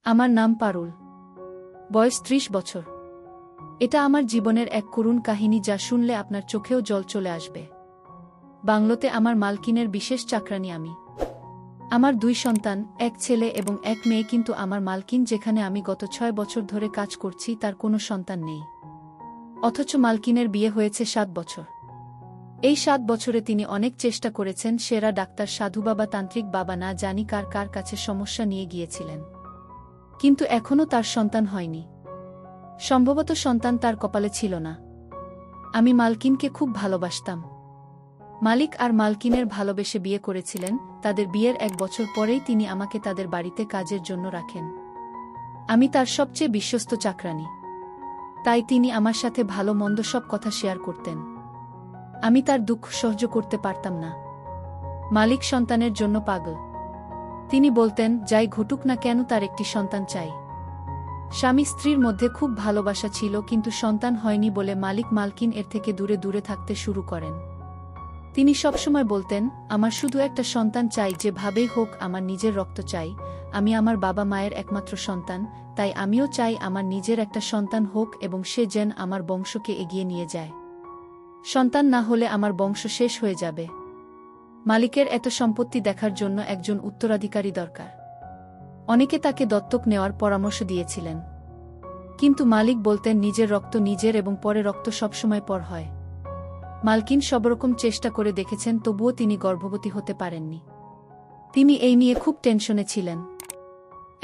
আমার নাম পারুল। বয়স ৩০ বছর। এটা আমার জীবনের এক করুণ কাহিনী যা শুনলে আপনার চোখেও জল চলে আসবে। বাংলোতে আমার মালকিনের বিশেষ চাকরানী আমি। আমার ২ সন্তান, এক ছেলে এবং এক মেয়ে, কিন্তু আমার মালকিন যেখানে আমি গত ৬ বছর ধরে কাজ করছি তার কোনো সন্তান নেই। অথচ মালকিনের বিয়ে হয়েছে ৭ বছর। এই ৭ বছরে তিনি অনেক চেষ্টা করেছেন, সেরা ডাক্তার, সাধু বাবা, তান্ত্রিক বাবা, না জানি কার কার কাছে সমস্যা নিয়ে গিয়েছিলেন, কিন্তু এখনও তার সন্তান হয়নি। সম্ভবত সন্তান তার কপালে ছিল না। আমি মালকিনকে খুব ভালোবাসতাম। মালিক আর মালকিনের ভালোবেসে বিয়ে করেছিলেন। তাদের বিয়ের ১ বছর পরেই তিনি আমাকে তাদের বাড়িতে কাজের জন্য রাখেন। আমি তার সবচেয়ে বিশ্বস্ত চাকরানী, তাই তিনি আমার সাথে ভালো মন্দ সব কথা শেয়ার করতেন। আমি তার দুঃখ সহ্য করতে পারতাম না। মালিক সন্তানের জন্য পাগল। তিনি বলতেন, যাই ঘটুক না কেন তার একটি সন্তান চাই। স্বামী স্ত্রীর মধ্যে খুব ভালোবাসা ছিল, কিন্তু সন্তান হয়নি বলে মালিক মালকিন এর থেকে দূরে দূরে থাকতে শুরু করেন। তিনি সবসময় বলতেন, আমার শুধু একটা সন্তান চাই, যেভাবেই হোক। আমার নিজের রক্ত চাই। আমি আমার বাবা মায়ের একমাত্র সন্তান, তাই আমিও চাই আমার নিজের একটা সন্তান হোক এবং সে যেন আমার বংশকে এগিয়ে নিয়ে যায়। সন্তান না হলে আমার বংশ শেষ হয়ে যাবে। মালিকের এত সম্পত্তি দেখার জন্য একজন উত্তরাধিকারী দরকার। অনেকে তাকে দত্তক নেওয়ার পরামর্শ দিয়েছিলেন, কিন্তু মালিক বলতেন, নিজের রক্ত নিজের এবং পরে রক্ত সবসময় পর হয়। মালকিন সবরকম চেষ্টা করে দেখেছেন, তবুও তিনি গর্ভবতী হতে পারেননি। তিনি এই নিয়ে খুব টেনশনে ছিলেন।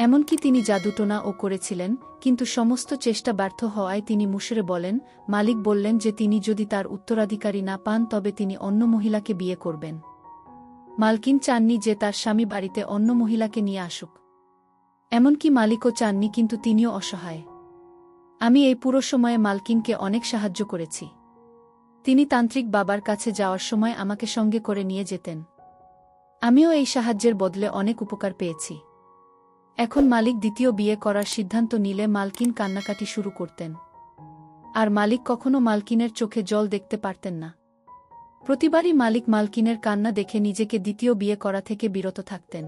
এমনকি তিনি জাদুটোনাও করেছিলেন, কিন্তু সমস্ত চেষ্টা ব্যর্থ হওয়ায় তিনি মুশড়ে বলেন। মালিক বললেন যে তিনি যদি তার উত্তরাধিকারী না পান তবে তিনি অন্য মহিলাকে বিয়ে করবেন। মালকিন চাননি যে তার স্বামী বাড়িতে অন্য মহিলাকে নিয়ে আসুক। এমনকি মালিকও চাননি, কিন্তু তিনিও অসহায়। আমি এই পুরো সময়ে মালকিনকে অনেক সাহায্য করেছি। তিনি তান্ত্রিক বাবার কাছে যাওয়ার সময় আমাকে সঙ্গে করে নিয়ে যেতেন। আমিও এই সাহায্যের বদলে অনেক উপকার পেয়েছি। এখন মালিক দ্বিতীয় বিয়ে করার সিদ্ধান্ত নিলে মালকিন কান্নাকাটি শুরু করতেন। আর মালিক কখনো মালকিনের চোখে জল দেখতে পারতেন না। প্রতিবারই মালিক মালকিনের কান্না দেখে নিজেকে দ্বিতীয় বিয়ে করা থেকে বিরত থাকতেন।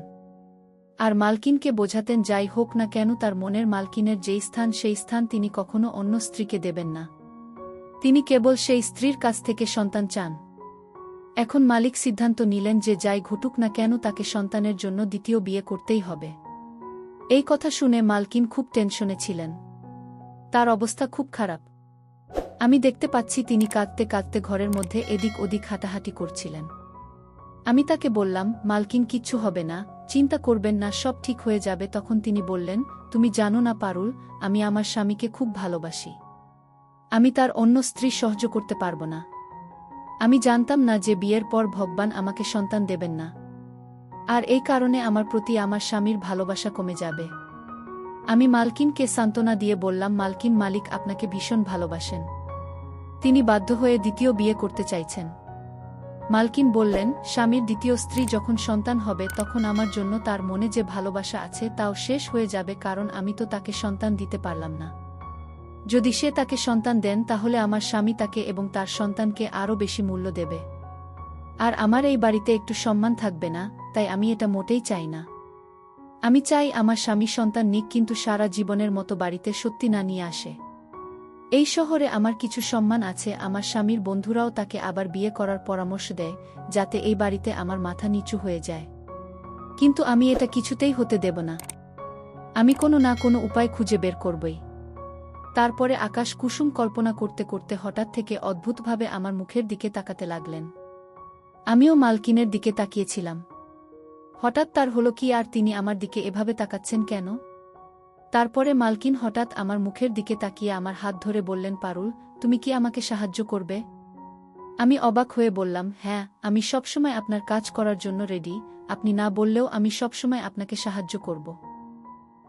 আর মালকিনকে বোঝাতেন, যাই হোক না কেন তার মনের মালকিনের যেই স্থান, সেই স্থান তিনি কখনো অন্য স্ত্রীকে দেবেন না। তিনি কেবল সেই স্ত্রীর কাছ থেকে সন্তান চান। এখন মালিক সিদ্ধান্ত নিলেন যে যাই ঘটুক না কেন তাকে সন্তানের জন্য দ্বিতীয় বিয়ে করতেই হবে। এই কথা শুনে মালকিন খুব টেনশনে ছিলেন। তার অবস্থা খুব খারাপ। আমি দেখতে পাচ্ছি তিনি কাঁদতে কাঁদতে ঘরের মধ্যে এদিক ওদিক হাঁটাহাঁটি করছিলেন। আমি তাকে বললাম, মালকিন, কিচ্ছু হবে না, চিন্তা করবেন না, সব ঠিক হয়ে যাবে। তখন তিনি বললেন, তুমি জানো না পারুল, আমি আমার স্বামীকে খুব ভালোবাসি। আমি তার অন্য স্ত্রী সহ্য করতে পারব না। আমি জানতাম না যে বিয়ের পর ভগবান আমাকে সন্তান দেবেন না, আর এই কারণে আমার প্রতি আমার স্বামীর ভালোবাসা কমে যাবে। আমি মালকিনকে সান্ত্বনা দিয়ে বললাম, মালকিন, মালিক আপনাকে ভীষণ ভালোবাসেন। তিনি বাধ্য হয়ে দ্বিতীয় বিয়ে করতে চাইছেন। মালকিন বললেন, স্বামীর দ্বিতীয় স্ত্রী যখন সন্তান হবে তখন আমার জন্য তার মনে যে ভালোবাসা আছে তাও শেষ হয়ে যাবে, কারণ আমি তো তাকে সন্তান দিতে পারলাম না। যদি সে তাকে সন্তান দেন তাহলে আমার স্বামী তাকে এবং তার সন্তানকে আরও বেশি মূল্য দেবে, আর আমার এই বাড়িতে একটু সম্মান থাকবে না। তাই আমি এটা মোটেই চাই না। আমি চাই আমার স্বামী সন্তান নিক, কিন্তু সারা জীবনের মতো বাড়িতে সত্যি না নিয়ে আসে। এই শহরে আমার কিছু সম্মান আছে। আমার স্বামীর বন্ধুরাও তাকে আবার বিয়ে করার পরামর্শ দেয়, যাতে এই বাড়িতে আমার মাথা নিচু হয়ে যায়। কিন্তু আমি এটা কিছুতেই হতে দেব না। আমি কোনো না কোনো উপায় খুঁজে বের করবই। তারপরে আকাশ কুসুম কল্পনা করতে করতে হঠাৎ থেকে অদ্ভুতভাবে আমার মুখের দিকে তাকাতে লাগলেন। আমিও মালকিনের দিকে তাকিয়েছিলাম। হঠাৎ তার হলো কি, আর তিনি আমার দিকে এভাবে তাকাচ্ছেন কেন? তারপরে মালকিন হঠাৎ আমার মুখের দিকে তাকিয়ে আমার হাত ধরে বললেন, পারুল, তুমি কি আমাকে সাহায্য করবে? আমি অবাক হয়ে বললাম, হ্যাঁ, আমি সবসময় আপনার কাজ করার জন্য রেডি। আপনি না বললেও আমি সবসময় আপনাকে সাহায্য করব,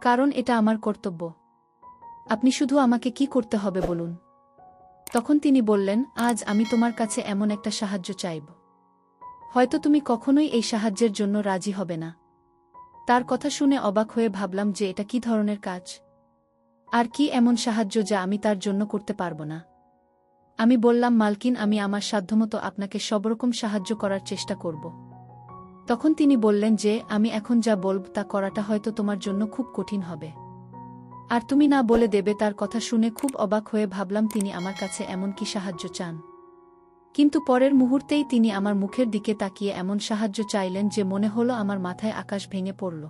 কারণ এটা আমার কর্তব্য। আপনি শুধু আমাকে কি করতে হবে বলুন। তখন তিনি বললেন, আজ আমি তোমার কাছে এমন একটা সাহায্য চাইব, হয়তো তুমি কখনোই এই সাহায্যের জন্য রাজি হবে না। তার কথা শুনে অবাক হয়ে ভাবলাম যে এটা কি ধরনের কাজ, আর কি এমন সাহায্য যা আমি তার জন্য করতে পারব না। আমি বললাম, মালকিন, আমি আমার সাধ্যমতো আপনাকে সবরকম সাহায্য করার চেষ্টা করব। তখন তিনি বললেন যে আমি এখন যা বলব তা করাটা হয়তো তোমার জন্য খুব কঠিন হবে। আর তুমি না বলে দেবে? তার কথা শুনে খুব অবাক হয়ে ভাবলাম তিনি আমার কাছে এমন কি সাহায্য চান। কিন্তু পরের মুহূর্তেই তিনি আমার মুখের দিকে তাকিয়ে এমন সাহায্য চাইলেন যে মনে হলো আমার মাথায় আকাশ ভেঙে পড়ল।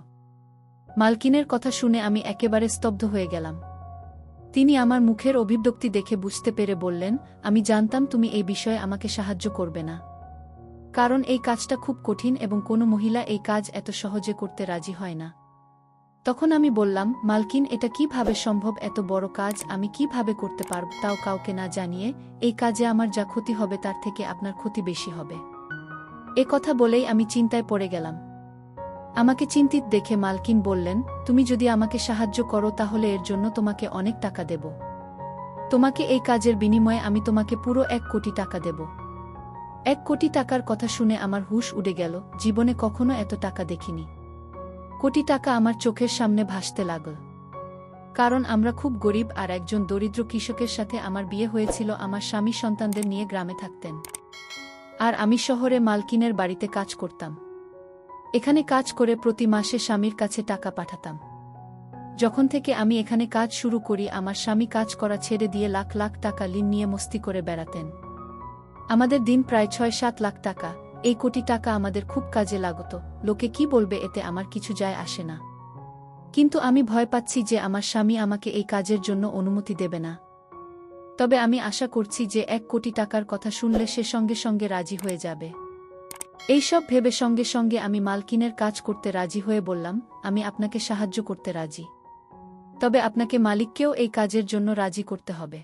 মালকিনের কথা শুনে আমি একেবারে স্তব্ধ হয়ে গেলাম। তিনি আমার মুখের অভিব্যক্তি দেখে বুঝতে পেরে বললেন, আমি জানতাম তুমি এই বিষয়ে আমাকে সাহায্য করবে না। কারণ এই কাজটা খুব কঠিন এবং কোনো মহিলা এই কাজ এত সহজে করতে রাজি হয় না। তখন আমি বললাম, মালকিন, এটা কিভাবে সম্ভব? এত বড় কাজ আমি কিভাবে করতে পারব, তাও কাউকে না জানিয়ে? এই কাজে আমার যা ক্ষতি হবে তার থেকে আপনার ক্ষতি বেশি হবে। এ কথা বলেই আমি চিন্তায় পড়ে গেলাম। আমাকে চিন্তিত দেখে মালকিন বললেন, তুমি যদি আমাকে সাহায্য করো তাহলে এর জন্য তোমাকে অনেক টাকা দেব। তোমাকে এই কাজের বিনিময়ে আমি তোমাকে পুরো 1 কোটি টাকা দেব। 1 কোটি টাকার কথা শুনে আমার হুঁশ উড়ে গেল। জীবনে কখনো এত টাকা দেখিনি। কোটি টাকা আমার চোখের সামনে ভাসতে লাগল। কারণ আমরা খুব গরিব আর একজন দরিদ্র কৃষকের সাথে আমার বিয়ে হয়েছিল। আমার স্বামী সন্তানদের নিয়ে গ্রামে থাকতেন। আর আমি শহরে মালকিনের বাড়িতে কাজ করতাম। এখানে কাজ করে প্রতি মাসে স্বামীর কাছে টাকা পাঠাতাম। যখন থেকে আমি এখানে কাজ শুরু করি আমার স্বামী কাজ করা ছেড়ে দিয়ে লাখ লাখ টাকা ঋণ নিয়ে মস্তি করে বেড়াতেন। আমাদের দিন প্রায় 6-7 লাখ টাকা। এই কোটি টাকা আমাদের খুব কাজে লাগত। লোকে কি বলবে এতে আমার কিছু যায় আসে না। কিন্তু আমি ভয় পাচ্ছি যে আমার স্বামী আমাকে এই কাজের জন্য অনুমতি দেবে না। তবে আমি আশা করছি যে 1 কোটি টাকার কথা শুনলে সে সঙ্গে সঙ্গে রাজি হয়ে যাবে। এইসব ভেবে সঙ্গে সঙ্গে আমি মালকিনের কাজ করতে রাজি হয়ে বললাম, আমি আপনাকে সাহায্য করতে রাজি। তবে আপনাকে মালিককেও এই কাজের জন্য রাজি করতে হবে।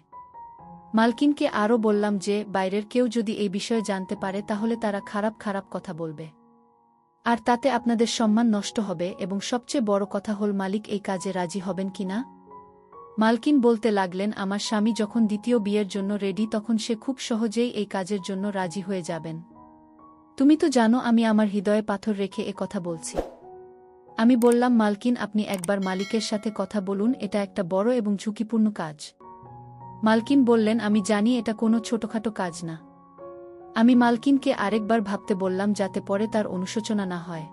মালকিনকে আরও বললাম যে বাইরের কেউ যদি এই বিষয়ে জানতে পারে তাহলে তারা খারাপ খারাপ কথা বলবে। আর তাতে আপনাদের সম্মান নষ্ট হবে এবং সবচেয়ে বড় কথা হল মালিক এই কাজে রাজি হবেন কিনা। মালকিন বলতে লাগলেন, আমার স্বামী যখন দ্বিতীয় বিয়ের জন্য রেডি তখন সে খুব সহজেই এই কাজের জন্য রাজি হয়ে যাবেন। তুমি তো জানো আমি আমার হৃদয়ে পাথর রেখে এ কথা বলছি। আমি বললাম, মালকিন, আপনি একবার মালিকের সাথে কথা বলুন, এটা একটা বড় এবং ঝুঁকিপূর্ণ কাজ। মালকিন বললেন, আমি জানি এটা কোনো ছোটখাটো কাজ না। আমি মালকিনকে আরেকবার ভাবতে বললাম যাতে পরে তার অনুশোচনা না হয়।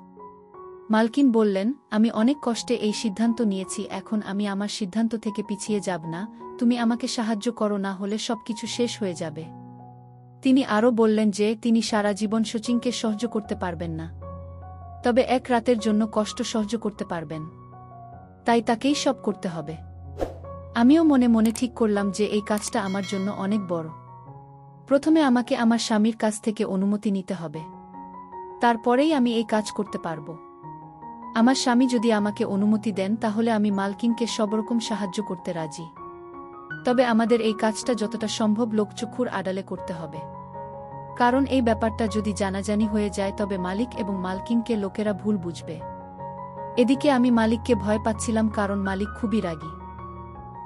মালকিন বললেন, আমি অনেক কষ্টে এই সিদ্ধান্ত নিয়েছি, এখন আমি আমার সিদ্ধান্ত থেকে পিছিয়ে যাব না। তুমি আমাকে সাহায্য করো, না হলে সবকিছু শেষ হয়ে যাবে। তিনি আরও বললেন যে তিনি সারা জীবন শচীনকে সহ্য করতে পারবেন না, তবে 1 রাতের জন্য কষ্ট সহ্য করতে পারবেন। তাই তাকেই সব করতে হবে। আমিও মনে মনে ঠিক করলাম যে এই কাজটা আমার জন্য অনেক বড়। প্রথমে আমাকে আমার স্বামীর কাছ থেকে অনুমতি নিতে হবে, তারপরেই আমি এই কাজ করতে পারব। আমার স্বামী যদি আমাকে অনুমতি দেন তাহলে আমি মালকিনকে সবরকম সাহায্য করতে রাজি। তবে আমাদের এই কাজটা যতটা সম্ভব লোকচক্ষুর আড়ালে করতে হবে। কারণ এই ব্যাপারটা যদি জানাজানি হয়ে যায় তবে মালিক এবং মালকিনকে লোকেরা ভুল বুঝবে। এদিকে আমি মালিককে ভয় পাচ্ছিলাম, কারণ মালিক খুবই রাগী।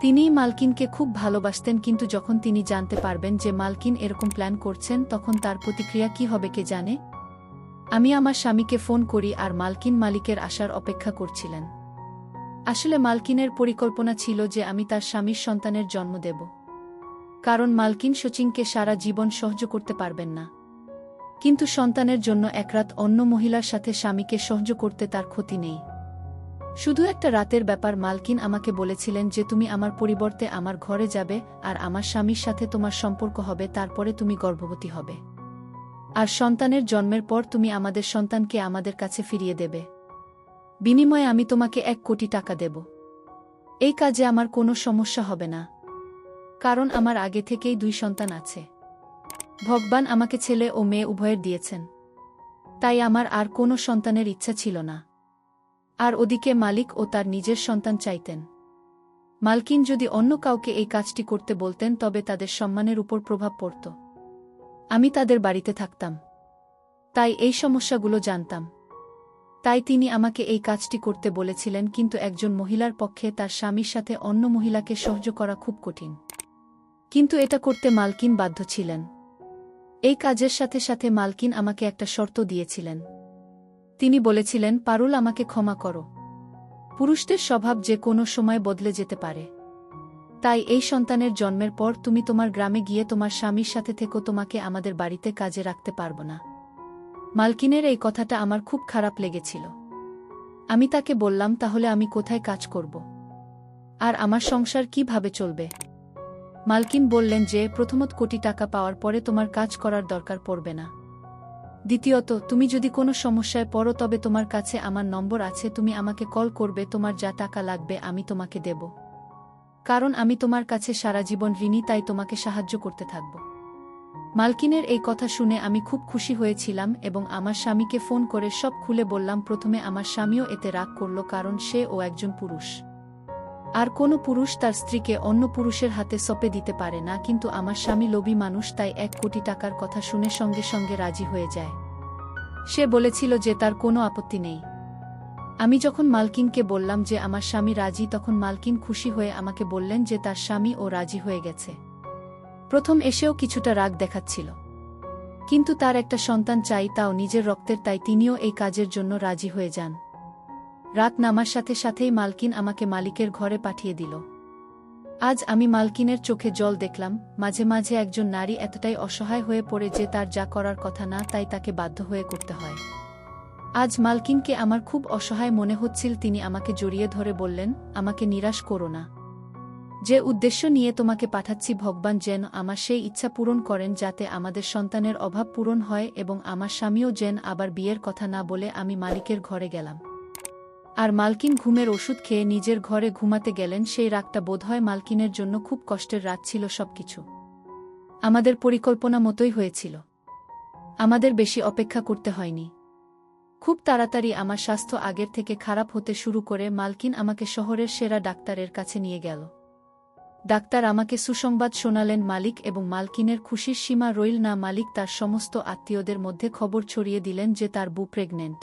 তিনিই মালকিনকে খুব ভালোবাসতেন, কিন্তু যখন তিনি জানতে পারবেন যে মালকিন এরকম প্ল্যান করছেন তখন তার প্রতিক্রিয়া কি হবে কে জানে। আমি আমার স্বামীকে ফোন করি আর মালকিন মালিকের আসার অপেক্ষা করছিলেন। আসলে মালকিনের পরিকল্পনা ছিল যে আমি তার স্বামীর সন্তানের জন্ম দেব। কারণ মালকিন শচীনকে সারা জীবন সহ্য করতে পারবেন না। কিন্তু সন্তানের জন্য 1 রাত অন্য মহিলার সাথে স্বামীকে সহ্য করতে তার ক্ষতি নেই। শুধু একটা রাতের ব্যাপার। মালকিন আমাকে বলেছিলেন যে তুমি আমার পরিবর্তে আমার ঘরে যাবে আর আমার স্বামীর সাথে তোমার সম্পর্ক হবে, তারপরে তুমি গর্ভবতী হবে। আর সন্তানের জন্মের পর তুমি আমাদের সন্তানকে আমাদের কাছে ফিরিয়ে দেবে। বিনিময়ে আমি তোমাকে 1 কোটি টাকা দেব। এই কাজে আমার কোনো সমস্যা হবে না, কারণ আমার আগে থেকেই 2 সন্তান আছে। ভগবান আমাকে ছেলে ও মেয়ে উভয়ের দিয়েছেন, তাই আমার আর কোনো সন্তানের ইচ্ছা ছিল না। আর ওদিকে মালিক ও তার নিজের সন্তান চাইতেন। মালকিন যদি অন্য কাউকে এই কাজটি করতে বলতেন তবে তাদের সম্মানের উপর প্রভাব পড়ত। আমি তাদের বাড়িতে থাকতাম, তাই এই সমস্যাগুলো জানতাম। তাই তিনি আমাকে এই কাজটি করতে বলেছিলেন, কিন্তু একজন মহিলার পক্ষে তার স্বামীর সাথে অন্য মহিলাকে সহ্য করা খুব কঠিন। কিন্তু এটা করতে মালকিন বাধ্য ছিলেন। এই কাজের সাথে সাথে মালকিন আমাকে একটা শর্ত দিয়েছিলেন। তিনি বলেছিলেন, পারুল, আমাকে ক্ষমা করো। পুরুষদের স্বভাব যে কোনো সময় বদলে যেতে পারে। তাই এই সন্তানের জন্মের পর তুমি তোমার গ্রামে গিয়ে তোমার স্বামীর সাথে থেকো, তোমাকে আমাদের বাড়িতে কাজে রাখতে পারব না। মালকিনের এই কথাটা আমার খুব খারাপ লেগেছিল। আমি তাকে বললাম, তাহলে আমি কোথায় কাজ করব? আর আমার সংসার কিভাবে চলবে? মালকিন বললেন যে প্রথমত কোটি টাকা পাওয়ার পরে তোমার কাজ করার দরকার পড়বে না। দ্বিতীয়ত, তুমি যদি কোনো সমস্যায় পড়ো তবে তোমার কাছে আমার নম্বর আছে, তুমি আমাকে কল করবে, তোমার যা টাকা লাগবে আমি তোমাকে দেব। কারণ আমি তোমার কাছে সারা জীবন ঋণী, তাই তোমাকে সাহায্য করতে থাকব। মালকিনের এই কথা শুনে আমি খুব খুশি হয়েছিলাম এবং আমার স্বামীকে ফোন করে সব খুলে বললাম। প্রথমে আমার স্বামীও এতে রাগ করল, কারণ ও একজন পুরুষ। আর কোনো পুরুষ তার স্ত্রীকে অন্য পুরুষের হাতে সঁপে দিতে পারে না, কিন্তু আমার স্বামী লোভী মানুষ, তাই 1 কোটি টাকার কথা শুনে সঙ্গে সঙ্গে রাজি হয়ে যায়। সে বলেছিল যে তার কোনো আপত্তি নেই। আমি যখন মালকিনকে বললাম যে আমার স্বামী রাজি, তখন মালকিন খুশি হয়ে আমাকে বললেন যে তার স্বামী ও রাজি হয়ে গেছে। প্রথম এসেও কিছুটা রাগ দেখাচ্ছিল, কিন্তু তার একটা সন্তান চাই, তাও নিজের রক্তের, তাই তিনিও এই কাজের জন্য রাজি হয়ে যান। রাত নামার সাথে সাথেই মালকিন আমাকে মালিকের ঘরে পাঠিয়ে দিল। আজ আমি মালকিনের চোখে জল দেখলাম। মাঝে মাঝে একজন নারী এতটাই অসহায় হয়ে পড়ে যে তার যা করার কথা না তাই তাকে বাধ্য হয়ে করতে হয়। আজ মালকিনকে আমার খুব অসহায় মনে হচ্ছিল। তিনি আমাকে জড়িয়ে ধরে বললেন, আমাকে নিরাশ করো না। যে উদ্দেশ্য নিয়ে তোমাকে পাঠাচ্ছি, ভগবান যেন আমার সেই ইচ্ছা পূরণ করেন, যাতে আমাদের সন্তানের অভাব পূরণ হয় এবং আমার স্বামীও যেন আবার বিয়ের কথা না বলে। আমি মালিকের ঘরে গেলাম। আর মালকিন ঘুমের ওষুধ খেয়ে নিজের ঘরে ঘুমাতে গেলেন। সেই রাতটা বোধহয় মালকিনের জন্য খুব কষ্টের রাত ছিল। সবকিছু আমাদের পরিকল্পনা মতোই হয়েছিল। আমাদের বেশি অপেক্ষা করতে হয়নি। খুব তাড়াতাড়ি আমার স্বাস্থ্য আগের থেকে খারাপ হতে শুরু করে। মালকিন আমাকে শহরের সেরা ডাক্তারের কাছে নিয়ে গেল। ডাক্তার আমাকে সুসংবাদ শোনালেন। মালিক এবং মালকিনের খুশির সীমা রইল না। মালিক তার সমস্ত আত্মীয়দের মধ্যে খবর ছড়িয়ে দিলেন যে তার বউ প্রেগনেন্ট।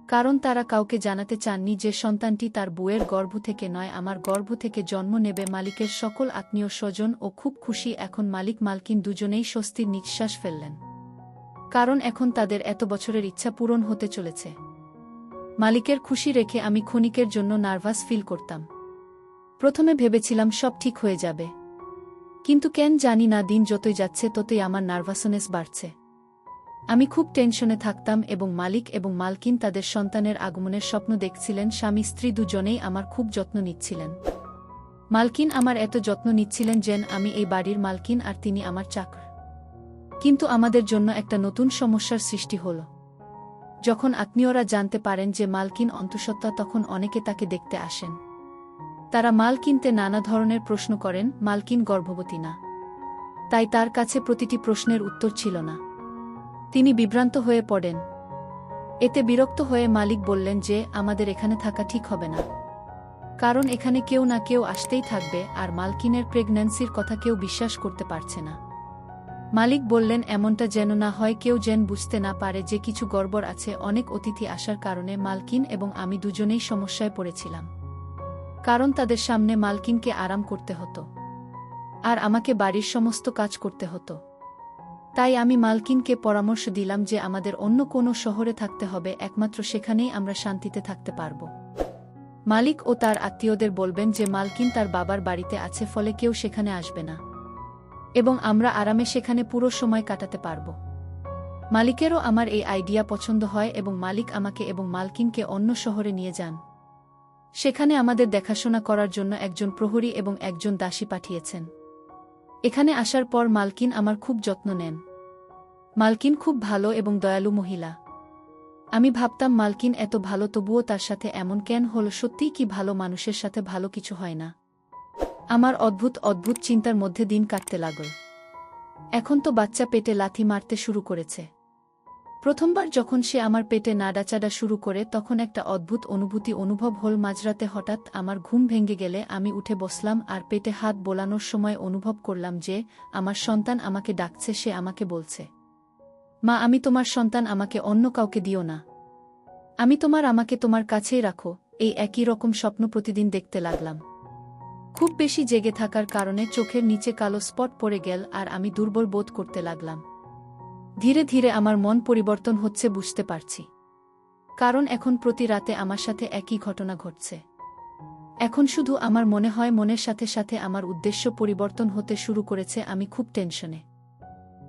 কারণ তারা কাউকে জানাতে চাননি যে সন্তানটি তার বউয়ের গর্ভ থেকে নয়, আমার গর্ভ থেকে জন্ম নেবে। মালিকের সকল আত্মীয় স্বজন ও খুব খুশি। এখন মালিক মালকিন দুজনেই স্বস্তির নিঃশ্বাস ফেললেন, কারণ এখন তাদের এত বছরের ইচ্ছা পূরণ হতে চলেছে। মালিকের খুশি রেখে আমি ক্ষণিকের জন্য নার্ভাস ফিল করতাম। প্রথমে ভেবেছিলাম সব ঠিক হয়ে যাবে, কিন্তু কেন জানি না দিন যতই যাচ্ছে ততই আমার নার্ভাসনেস বাড়ছে। আমি খুব টেনশনে থাকতাম এবং মালিক এবং মালকিন তাদের সন্তানের আগমনের স্বপ্ন দেখছিলেন। স্বামী স্ত্রী দুজনেই আমার খুব যত্ন নিচ্ছিলেন। মালকিন আমার এত যত্ন নিচ্ছিলেন যেন আমি এই বাড়ির মালকিন আর তিনি আমার চাকর। কিন্তু আমাদের জন্য একটা নতুন সমস্যার সৃষ্টি হল। যখন আত্মীয়রা জানতে পারেন যে মালকিন অন্তঃসত্ত্বা, তখন অনেকে তাকে দেখতে আসেন। তারা মালকিনতে নানা ধরনের প্রশ্ন করেন। মালকিন গর্ভবতী না, তাই তার কাছে প্রতিটি প্রশ্নের উত্তর ছিল না। তিনি বিভ্রান্ত হয়ে পড়েন। এতে বিরক্ত হয়ে মালিক বললেন যে আমাদের এখানে থাকা ঠিক হবে না, কারণ এখানে কেউ না কেউ আসতেই থাকবে, আর মালকিনের প্রেগন্যান্সির কথা কেউ বিশ্বাস করতে পারছে না। মালিক বললেন এমনটা যেন না হয়, কেউ যেন বুঝতে না পারে যে কিছু গড়বড় আছে। অনেক অতিথি আসার কারণে মালকিন এবং আমি দুজনেই সমস্যায় পড়েছিলাম, কারণ তাদের সামনে মালকিনকে আরাম করতে হতো আর আমাকে বাড়ির সমস্ত কাজ করতে হতো। তাই আমি মালকিনকে পরামর্শ দিলাম যে আমাদের অন্য কোনো শহরে থাকতে হবে, একমাত্র সেখানেই আমরা শান্তিতে থাকতে পারব। মালিক ও তার আত্মীয়দের বলবেন যে মালকিন তার বাবার বাড়িতে আছে, ফলে কেউ সেখানে আসবে না এবং আমরা আরামে সেখানে পুরো সময় কাটাতে পারব। মালিকেরও আমার এই আইডিয়া পছন্দ হয় এবং মালিক আমাকে এবং মালকিনকে অন্য শহরে নিয়ে যান। সেখানে আমাদের দেখাশোনা করার জন্য একজন প্রহরী এবং একজন দাসী পাঠিয়েছেন। এখানে আসার পর মালকিন আমার খুব যত্ন নেন। মালকিন খুব ভালো এবং দয়ালু মহিলা। আমি ভাবতাম মালকিন এত ভালো, তবুও তার সাথে এমন কেন হল? সত্যিই কি ভালো মানুষের সাথে ভালো কিছু হয় না? আমার অদ্ভুত অদ্ভুত চিন্তার মধ্যে দিন কাটতে লাগল। এখন তো বাচ্চা পেটে লাথি মারতে শুরু করেছে। প্রথমবার যখন সে আমার পেটে নাড়াচাড়া শুরু করে, তখন একটা অদ্ভুত অনুভূতি অনুভব হল। মাঝরাতে হঠাৎ আমার ঘুম ভেঙে গেলে আমি উঠে বসলাম আর পেটে হাত বোলানোর সময় অনুভব করলাম যে আমার সন্তান আমাকে ডাকছে। সে আমাকে বলছে, মা, আমি তোমার সন্তান, আমাকে অন্য কাউকে দিও না। আমি আমাকে তোমার কাছেই রাখো। এই একই রকম স্বপ্ন প্রতিদিন দেখতে লাগলাম। খুব বেশি জেগে থাকার কারণে চোখের নিচে কালো স্পট পড়ে গেল আর আমি দুর্বল বোধ করতে লাগলাম। ধীরে ধীরে আমার মন পরিবর্তন হচ্ছে বুঝতে পারছি, কারণ এখন প্রতি রাতে আমার সাথে একই ঘটনা ঘটছে। এখন শুধু আমার মনে হয় মনের সাথে সাথে আমার উদ্দেশ্য পরিবর্তন হতে শুরু করেছে। আমি খুব টেনশনে।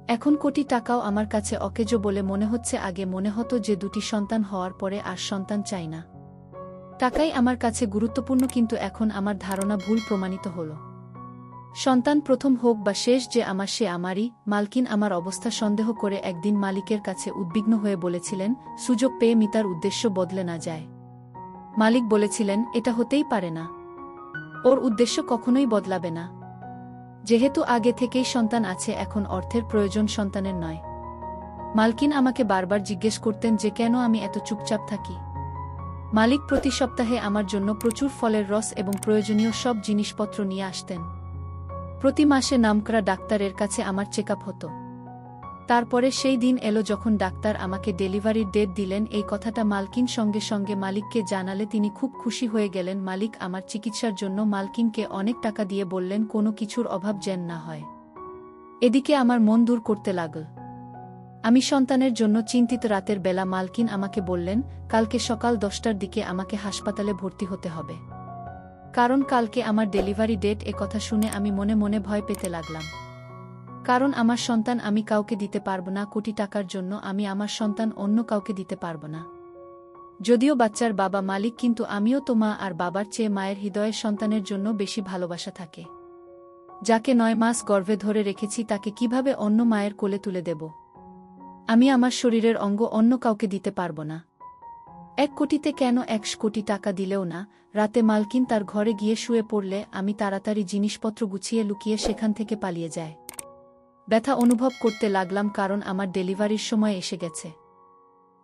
এখন কোটি টাকাও আমার কাছে অকেজো বলে মনে হচ্ছে। আগে মনে হতো যে দুটি সন্তান হওয়ার পরে আর সন্তান চাই না। টাকাই আমার কাছে গুরুত্বপূর্ণ, কিন্তু এখন আমার ধারণা ভুল প্রমাণিত হল। সন্তান প্রথম হোক বা শেষ, যে আমার সে আমারই। মালকিন আমার অবস্থা সন্দেহ করে একদিন মালিকের কাছে উদ্বিগ্ন হয়ে বলেছিলেন, সুযোগ পেয়ে মিতার উদ্দেশ্য বদলে না যায়। মালিক বলেছিলেন, এটা হতেই পারে না, ওর উদ্দেশ্য কখনোই বদলাবে না। যেহেতু আগে থেকেই সন্তান আছে, এখন অর্থের প্রয়োজন সন্তানের নয়। মালকিন আমাকে বারবার জিজ্ঞেস করতেন যে কেন আমি এত চুপচাপ থাকি। মালিক প্রতি সপ্তাহে আমার জন্য প্রচুর ফলের রস এবং প্রয়োজনীয় সব জিনিসপত্র নিয়ে আসতেন। প্রতি মাসে নামকরা ডাক্তারের কাছে আমার চেকআপ হতো। তারপরে সেই দিন এলো যখন ডাক্তার আমাকে ডেলিভারির ডেট দিলেন। এই কথাটা মালকিন সঙ্গে সঙ্গে মালিককে জানালে তিনি খুব খুশি হয়ে গেলেন। মালিক আমার চিকিৎসার জন্য মালকিনকে অনেক টাকা দিয়ে বললেন কোনো কিছুর অভাব যেন না হয়। এদিকে আমার মন দূর করতে লাগল। আমি সন্তানের জন্য চিন্তিত। রাতের বেলা মালকিন আমাকে বললেন, কালকে সকাল 10টার দিকে আমাকে হাসপাতালে ভর্তি হতে হবে, কারণ কালকে আমার ডেলিভারি ডেট। কথা শুনে আমি মনে মনে ভয় পেতে লাগলাম। কারণ আমার সন্তান আমি কাউকে দিতে পারব না। কোটি টাকার জন্য আমি আমার সন্তান অন্য কাউকে দিতে পারব না। যদিও বাচ্চার বাবা মালিক, কিন্তু আমিও তো মা, আর বাবার চেয়ে মায়ের হৃদয়ে সন্তানের জন্য বেশি ভালোবাসা থাকে। যাকে 9 মাস গর্ভে ধরে রেখেছি তাকে কিভাবে অন্য মায়ের কোলে তুলে দেব? আমি আমার শরীরের অঙ্গ অন্য কাউকে দিতে পারব না। 1 কোটিতে কেন 100 কোটি টাকা দিলেও না। রাতে মালকিন তার ঘরে গিয়ে শুয়ে পড়লে আমি তাড়াতাড়ি জিনিসপত্র গুছিয়ে লুকিয়ে সেখান থেকে পালিয়ে যায়। ব্যথা অনুভব করতে লাগলাম, কারণ আমার ডেলিভারির সময় এসে গেছে।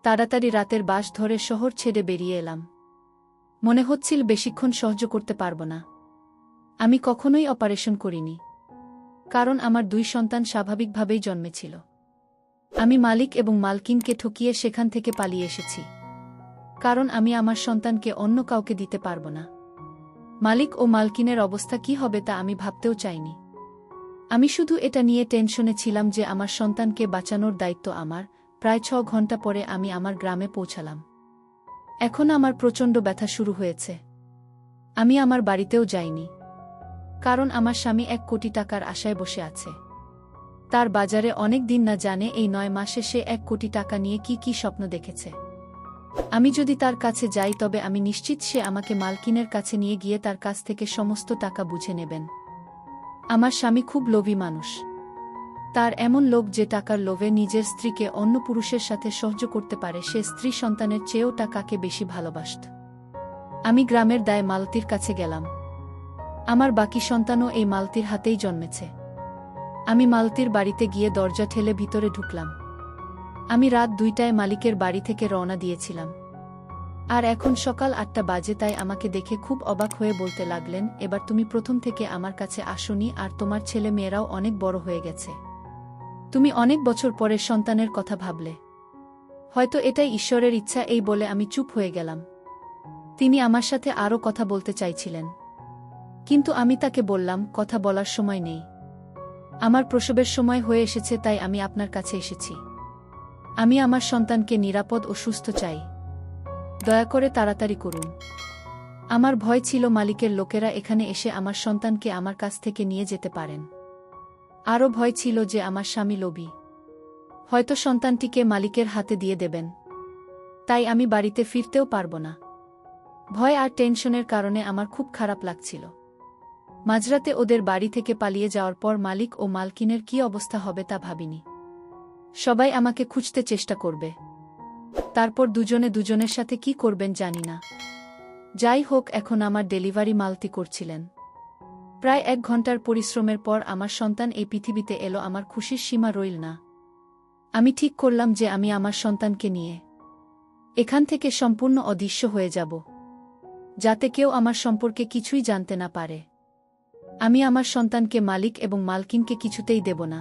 তাড়াতাড়ি রাতের বাস ধরে শহর ছেড়ে বেরিয়ে এলাম। মনে হচ্ছিল বেশিক্ষণ সহ্য করতে পারব না। আমি কখনোই অপারেশন করিনি, কারণ আমার 2 সন্তান স্বাভাবিকভাবেই জন্মেছিল। আমি মালিক এবং মালকিনকে ঠকিয়ে সেখান থেকে পালিয়ে এসেছি, কারণ আমি আমার সন্তানকে অন্য কাউকে দিতে পারব না। মালিক ও মালকিনের অবস্থা কি হবে তা আমি ভাবতেও চাইনি। আমি শুধু এটা নিয়ে টেনশনে ছিলাম যে আমার সন্তানকে বাঁচানোর দায়িত্ব আমার। প্রায় 6 ঘন্টা পরে আমি আমার গ্রামে পৌঁছালাম। এখন আমার প্রচণ্ড ব্যথা শুরু হয়েছে। আমি আমার বাড়িতেও যাইনি, কারণ আমার স্বামী 1 কোটি টাকার আশায় বসে আছে। তার বাজারে অনেক দিন না জানে এই 9 মাসে সে 1 কোটি টাকা নিয়ে কি কি স্বপ্ন দেখেছে। আমি যদি তার কাছে যাই তবে আমি নিশ্চিত সে আমাকে মালকিনের কাছে নিয়ে গিয়ে তার কাছ থেকে সমস্ত টাকা বুঝে নেবেন। আমার স্বামী খুব লোভী মানুষ। তার এমন লোভ যে টাকার লোভে নিজের স্ত্রীকে অন্য পুরুষের সাথে সহ্য করতে পারে। সে স্ত্রী সন্তানের চেয়েও টাকাকে বেশি ভালোবাসত। আমি গ্রামের দায় মালতীর কাছে গেলাম। আমার বাকি সন্তানও এই মালতীর হাতেই জন্মেছে। আমি মালতীর বাড়িতে গিয়ে দরজা ঠেলে ভিতরে ঢুকলাম। আমি রাত 2টায় মালিকের বাড়ি থেকে রওনা দিয়েছিলাম, আর এখন সকাল 8টা বাজে। তাই আমাকে দেখে খুব অবাক হয়ে বলতে লাগলেন, এবার তুমি প্রথম থেকে আমার কাছে আসোনি, আর তোমার ছেলে মেয়েরাও অনেক বড় হয়ে গেছে। তুমি অনেক বছর পরে সন্তানের কথা ভাবলে। হয়তো এটাই ঈশ্বরের ইচ্ছা। এই বলে আমি চুপ হয়ে গেলাম। তিনি আমার সাথে আরও কথা বলতে চাইছিলেন, কিন্তু আমি তাকে বললাম, কথা বলার সময় নেই। আমার প্রসবের সময় হয়ে এসেছে, তাই আমি আপনার কাছে এসেছি। আমি আমার সন্তানকে নিরাপদ ও সুস্থ চাই। দয়া করে তাড়াতাড়ি করুন। আমার ভয় ছিল মালিকের লোকেরা এখানে এসে আমার সন্তানকে আমার কাছ থেকে নিয়ে যেতে পারেন। আরও ভয় ছিল যে আমার স্বামী লোভী, হয়তো সন্তানটিকে মালিকের হাতে দিয়ে দেবেন। তাই আমি বাড়িতে ফিরতেও পারব না। ভয় আর টেনশনের কারণে আমার খুব খারাপ লাগছিল। মাঝরাতে ওদের বাড়ি থেকে পালিয়ে যাওয়ার পর মালিক ও মালকিনের কী অবস্থা হবে তা ভাবিনি। সবাই আমাকে খুঁজতে চেষ্টা করবে, তারপর দুজনে দুজনের সাথে কি করবেন জানি না। যাই হোক, এখন আমার ডেলিভারি মালতী করছিলেন। প্রায় 1 ঘন্টার পরিশ্রমের পর আমার সন্তান এই পৃথিবীতে এলো। আমার খুশির সীমা রইল না। আমি ঠিক করলাম যে আমি আমার সন্তানকে নিয়ে এখান থেকে সম্পূর্ণ অদৃশ্য হয়ে যাব, যাতে কেউ আমার সম্পর্কে কিছুই জানতে না পারে। আমি আমার সন্তানকে মালিক এবং মালকিনকে কিছুতেই দেব না।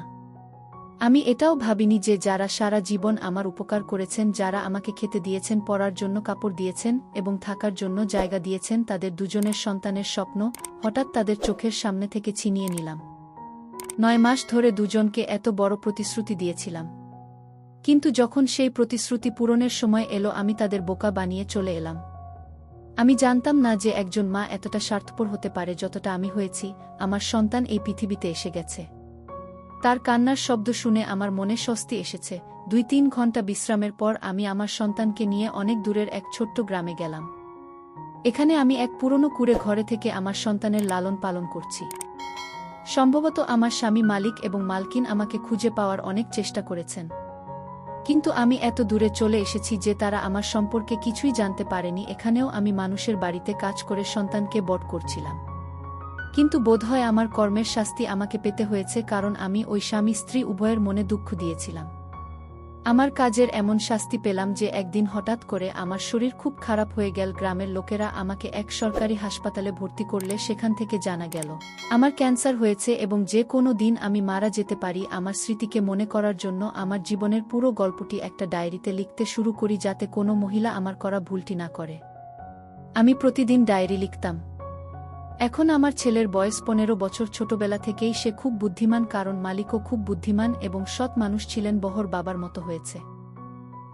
আমি এটাও ভাবিনি যে যারা সারা জীবন আমার উপকার করেছেন, যারা আমাকে খেতে দিয়েছেন, পরার জন্য কাপড় দিয়েছেন এবং থাকার জন্য জায়গা দিয়েছেন, তাদের দুজনের সন্তানের স্বপ্ন হঠাৎ তাদের চোখের সামনে থেকে ছিনিয়ে নিলাম। 9 মাস ধরে দুজনকে এত বড় প্রতিশ্রুতি দিয়েছিলাম, কিন্তু যখন সেই প্রতিশ্রুতি পূরণের সময় এলো আমি তাদের বোকা বানিয়ে চলে এলাম। আমি জানতাম না যে একজন মা এতটা স্বার্থপর হতে পারে যতটা আমি হয়েছি। আমার সন্তান এই পৃথিবীতে এসে গেছে। তার কান্নার শব্দ শুনে আমার মনে স্বস্তি এসেছে। 2-3 ঘন্টা বিশ্রামের পর আমি আমার সন্তানকে নিয়ে অনেক দূরের এক ছোট্ট গ্রামে গেলাম। এখানে আমি এক পুরনো কুঁড়ে ঘরে থেকে আমার সন্তানের লালন পালন করছি। সম্ভবত আমার স্বামী মালিক এবং মালকিন আমাকে খুঁজে পাওয়ার অনেক চেষ্টা করেছেন, কিন্তু আমি এত দূরে চলে এসেছি যে তারা আমার সম্পর্কে কিছুই জানতে পারেনি। এখানেও আমি মানুষের বাড়িতে কাজ করে সন্তানকে বড় করছিলাম, কিন্তু বোধহয় আমার কর্মের শাস্তি আমাকে পেতে হয়েছে, কারণ আমি ওই স্বামী স্ত্রী উভয়ের মনে দুঃখ দিয়েছিলাম। আমার কাজের এমন শাস্তি পেলাম যে একদিন হঠাৎ করে আমার শরীর খুব খারাপ হয়ে গেল। গ্রামের লোকেরা আমাকে এক সরকারি হাসপাতালে ভর্তি করলে সেখান থেকে জানা গেল আমার ক্যান্সার হয়েছে এবং যে কোনো দিন আমি মারা যেতে পারি। আমার স্মৃতিকে মনে করার জন্য আমার জীবনের পুরো গল্পটি একটা ডায়েরিতে লিখতে শুরু করি, যাতে কোনো মহিলা আমার করা ভুলটি না করে। আমি প্রতিদিন ডায়েরি লিখতাম। এখন আমার ছেলের বয়স 15 বছর। ছোটবেলা থেকেই সে খুব বুদ্ধিমান, কারণ মালিকও খুব বুদ্ধিমান এবং সৎ মানুষ ছিলেন, বহর বাবার মতো হয়েছে।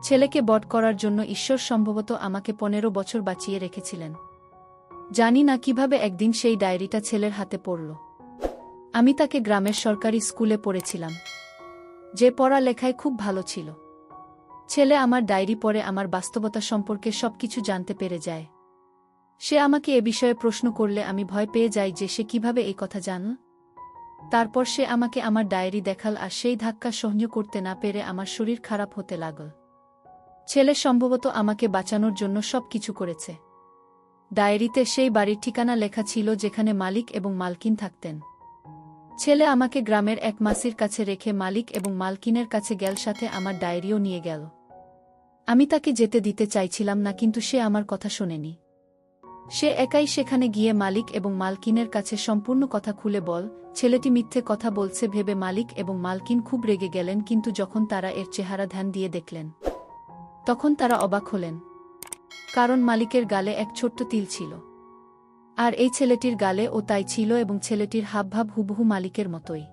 ছেলেকে বড় করার জন্য ঈশ্বর সম্ভবত আমাকে 15 বছর বাঁচিয়ে রেখেছিলেন। জানি না কিভাবে একদিন সেই ডায়েরিটা ছেলের হাতে পড়ল। আমি তাকে গ্রামের সরকারি স্কুলে পড়েছিলাম, যে পড়ালেখায় খুব ভালো ছিল। ছেলে আমার ডায়েরি পড়ে আমার বাস্তবতা সম্পর্কে সবকিছু জানতে পেরে যায়। সে আমাকে এ বিষয়ে প্রশ্ন করলে আমি ভয় পেয়ে যাই যে সে কিভাবে এই কথা জানল। তারপর সে আমাকে আমার ডায়েরি দেখাল, আর সেই ধাক্কা সহ্য করতে না পেরে আমার শরীর খারাপ হতে লাগল। ছেলে সম্ভবত আমাকে বাঁচানোর জন্য সব কিছু করেছে। ডায়েরিতে সেই বাড়ির ঠিকানা লেখা ছিল যেখানে মালিক এবং মালকিন থাকতেন। ছেলে আমাকে গ্রামের এক মাসির কাছে রেখে মালিক এবং মালকিনের কাছে গেল, সাথে আমার ডায়েরিও নিয়ে গেল। আমি তাকে যেতে দিতে চাইছিলাম না, কিন্তু সে আমার কথা শোনেনি। সে একাই সেখানে গিয়ে মালিক এবং মালকিনের কাছে সম্পূর্ণ কথা খুলে বল। ছেলেটি মিথ্যে কথা বলছে ভেবে মালিক এবং মালকিন খুব রেগে গেলেন, কিন্তু যখন তারা এর চেহারা ধ্যান দিয়ে দেখলেন তখন তারা অবাক হলেন, কারণ মালিকের গালে এক ছোট্ট তিল ছিল, আর এই ছেলেটির গালে ও তাই ছিল, এবং ছেলেটির হাবভাব হুবহু মালিকের মতোই।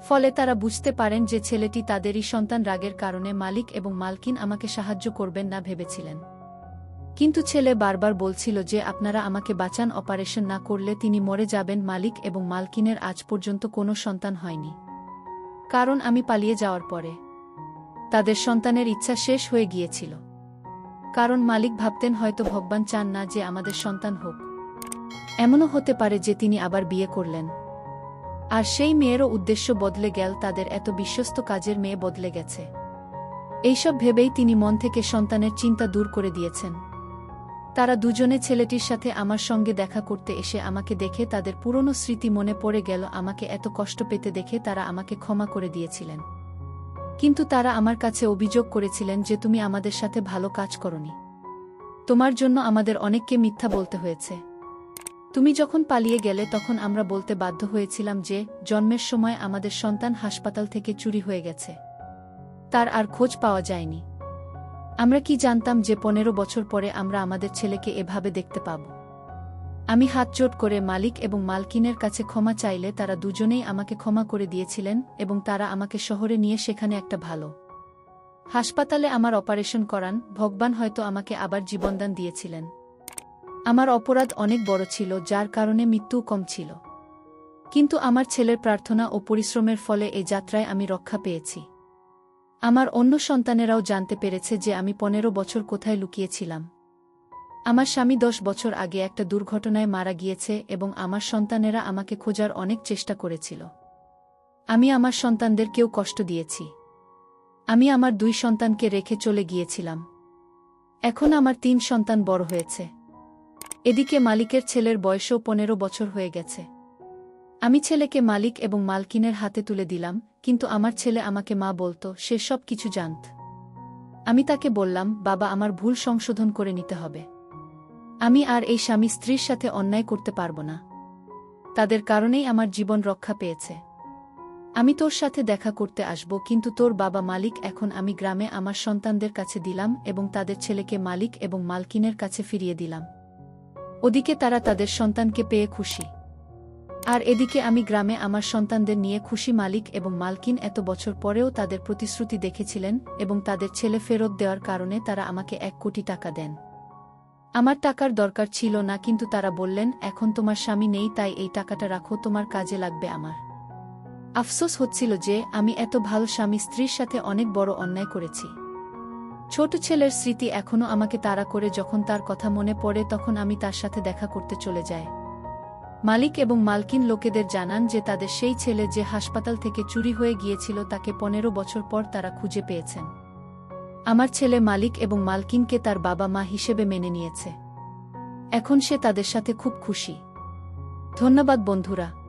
ফলে তারা বুঝতে পারেন যে ছেলেটি তাদেরই সন্তান। রাগের কারণে মালিক এবং মালকিন আমাকে সাহায্য করবেন না ভেবেছিলেন, কিন্তু ছেলে বারবার বলছিল যে আপনারা আমাকে বাঁচান, অপারেশন না করলে তিনি মরে যাবেন। মালিক এবং মালকিনের আজ পর্যন্ত কোনো সন্তান হয়নি, কারণ আমি পালিয়ে যাওয়ার পরে তাদের সন্তানের ইচ্ছা শেষ হয়ে গিয়েছিল, কারণ মালিক ভাবতেন হয়তো ভগবান চান না যে আমাদের সন্তান হোক। এমনও হতে পারে যে তিনি আবার বিয়ে করলেন, আর সেই মেয়েরও উদ্দেশ্য বদলে গেল, তাদের এত বিশ্বস্ত কাজের মেয়ে বদলে গেছে। এইসব ভেবেই তিনি মন থেকে সন্তানের চিন্তা দূর করে দিয়েছেন। তারা দুজনে ছেলেটির সাথে আমার সঙ্গে দেখা করতে এসে আমাকে দেখে তাদের পুরনো স্মৃতি মনে পড়ে গেল। আমাকে এত কষ্ট পেতে দেখে তারা আমাকে ক্ষমা করে দিয়েছিলেন, কিন্তু তারা আমার কাছে অভিযোগ করেছিলেন যে তুমি আমাদের সাথে ভালো কাজ করনি, তোমার জন্য আমাদের অনেককে মিথ্যা বলতে হয়েছে। তুমি যখন পালিয়ে গেলে তখন আমরা বলতে বাধ্য হয়েছিলাম যে জন্মের সময় আমাদের সন্তান হাসপাতাল থেকে চুরি হয়ে গেছে, তার আর খোঁজ পাওয়া যায়নি। আমরা কি জানতাম যে 15 বছর পরে আমরা আমাদের ছেলেকে এভাবে দেখতে পাব। আমি হাত জোড় করে মালিক এবং মালকিনের কাছে ক্ষমা চাইলে তারা দুজনেই আমাকে ক্ষমা করে দিয়েছিলেন, এবং তারা আমাকে শহরে নিয়ে সেখানে একটা ভালো হাসপাতালে আমার অপারেশন করান। ভগবান হয়তো আমাকে আবার জীবনদান দিয়েছিলেন। আমার অপরাধ অনেক বড় ছিল, যার কারণে মৃত্যুও কম ছিল, কিন্তু আমার ছেলের প্রার্থনা ও পরিশ্রমের ফলে এই যাত্রায় আমি রক্ষা পেয়েছি। আমার অন্য সন্তানেরাও জানতে পেরেছে যে আমি 15 বছর কোথায় লুকিয়েছিলাম। আমার স্বামী 10 বছর আগে একটা দুর্ঘটনায় মারা গিয়েছে, এবং আমার সন্তানেরা আমাকে খোঁজার অনেক চেষ্টা করেছিল। আমি আমার সন্তানদেরকেও কষ্ট দিয়েছি। আমি আমার 2 সন্তানকে রেখে চলে গিয়েছিলাম। এখন আমার 3 সন্তান বড় হয়েছে। এদিকে মালিকের ছেলের বয়সও 15 বছর হয়ে গেছে। আমি ছেলেকে মালিক এবং মালকিনের হাতে তুলে দিলাম, কিন্তু আমার ছেলে আমাকে মা বলতো, সে সব কিছু জানত। আমি তাকে বললাম, বাবা, আমার ভুল সংশোধন করে নিতে হবে। আমি আর এই স্বামী স্ত্রীর সাথে অন্যায় করতে পারবো না। তাদের কারণেই আমার জীবন রক্ষা পেয়েছে। আমি তোর সাথে দেখা করতে আসব, কিন্তু তোর বাবা মালিক এখন আমি গ্রামে আমার সন্তানদের কাছে দিলাম এবং তাদের ছেলেকে মালিক এবং মালকিনের কাছে ফিরিয়ে দিলাম। ওদিকে তারা তাদের সন্তানকে পেয়ে খুশি, আর এদিকে আমি গ্রামে আমার সন্তানদের নিয়ে খুশি। মালিক এবং মালকিন এত বছর পরেও তাদের প্রতিশ্রুতি দেখেছিলেন, এবং তাদের ছেলে ফেরত দেওয়ার কারণে তারা আমাকে 1 কোটি টাকা দেন। আমার টাকার দরকার ছিল না, কিন্তু তারা বললেন, এখন তোমার স্বামী নেই, তাই এই টাকাটা রাখো, তোমার কাজে লাগবে। আমার আফসোস হচ্ছিল যে আমি এত ভালো স্বামী স্ত্রীর সাথে অনেক বড় অন্যায় করেছি। ছোট ছেলের স্মৃতি এখনও আমাকে তাড়া করে, যখন তার কথা মনে পড়ে তখন আমি তার সাথে দেখা করতে চলে যাই। মালিক এবং মালকিন লোকেদের জানান যে তাদের সেই ছেলে যে হাসপাতাল থেকে চুরি হয়ে গিয়েছিল তাকে 15 বছর পর তারা খুঁজে পেয়েছেন। আমার ছেলে মালিক এবং মালকিনকে তার বাবা মা হিসেবে মেনে নিয়েছে। এখন সে তাদের সাথে খুব খুশি। ধন্যবাদ বন্ধুরা।